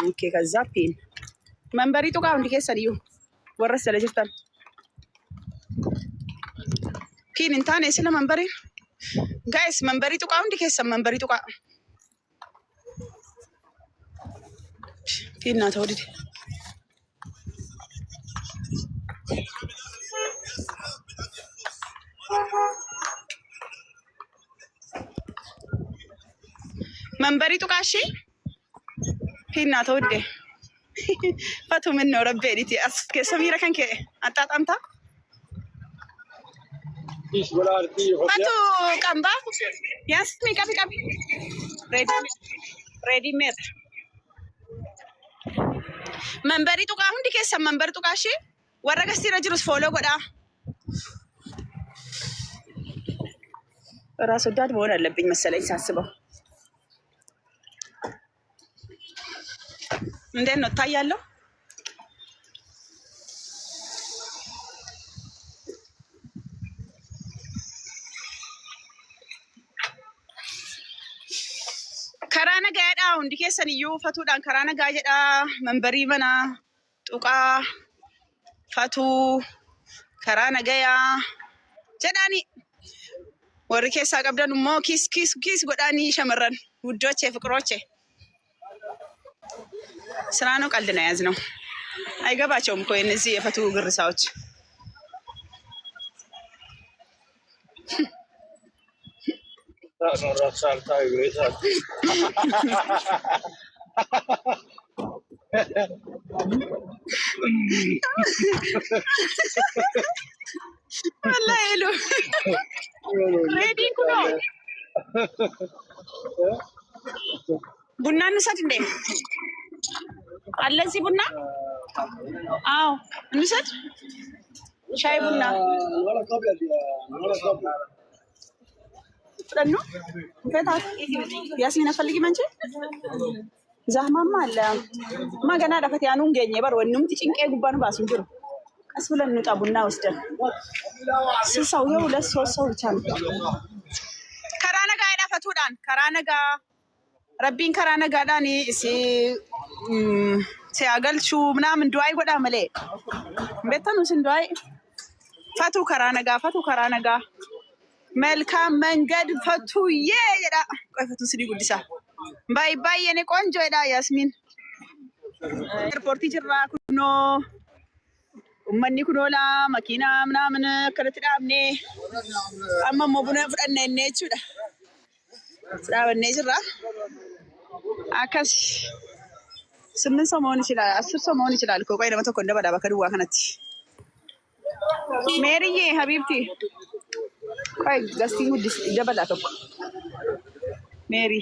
اوكي كذابين منبري تو قاعد كيس اليو ورس اللي جبتن كين انتاني سلا منبري guys منبري تو قاعد كيس منبري تو قاعد فينا تودي منبري تو قاشي فينا تودي فاتو منه ربي ديتي اسك سميره كان كي اتطامتا فاتو كامبا ياسمي كابي ريدي ميد منبري تو قاهم دي كيس منبر تو قاشي ورا غستي رجلس فولو غدا ራስ ወዳድ መሆን አለብኝ መሰለኝ ሳስበው እንዴት ነው ታያለው ከራነ ጋዳው እንዲከሰን እዩ ፈቱዳን ከራነ ጋጀዳ መንበሪ መና ጡቃ ፈቱ ከራነ ጋያ ጀዳኒ ወርኬሳ ቀብደን ሞ ኪስ ጎዳኒ ሸመረን ውዶቼ ፍቅሮቼ ስራ ነው ቀልድ ነው ያዝነው አይገባቸውም እኮ እነዚህ የፈቱ ግርሳዎች والله حلو ريدي كده ቡና እንሰድ እንዴ አለ እዚህ ቡና አዎ እንሰድ ሻይ ቡና ፍረኑ ፈታት ያስሚና ፈልጊ መንቺ ዛህማማ አለ ማገና ዳፈት ያኑን ገኘ በር ወንም ትጭንቄ ጉባን ባሱን ጅሩ ቀስ ብለን እንውጣ ቡና ወስደን ስሳው የሁለት ሶስት ሰው ብቻ ነው ከራነጋ አይዳፈቱዳን ከራነጋ ረቢን ከራነጋ ዳኒ ሲያገልቹ ምናምን ዱአይ ጎዳ መለ በተኑ ስንዱአይ ፈቱ ከራነጋ መልካም መንገድ ፈቱዬ የዳ ቆይ ፈቱ ስዲ ጉዲሳ ባይ ባይ የኔ ቆንጆ የዳ ያስሚን ኤርፖርት ጅራ ኩኖ ኡመኒ ኩኖላ መኪና ምናምን ከረት ዳምኔ አማሞ ቡና ፍደነ ነቹዳ ስራበነ ጅራ አካስ 8 ሰው መሆን ይችላል 10 ሰው መሆን ይችላል እኮ ቆይ ለመቶ ኮንደ ባዳ በከዱዋ ከነቲ ሜሪዬ ሀቢብቲ ቆይ ጋስቲንግ ዲስ ደበላ ተኮ ሜሪ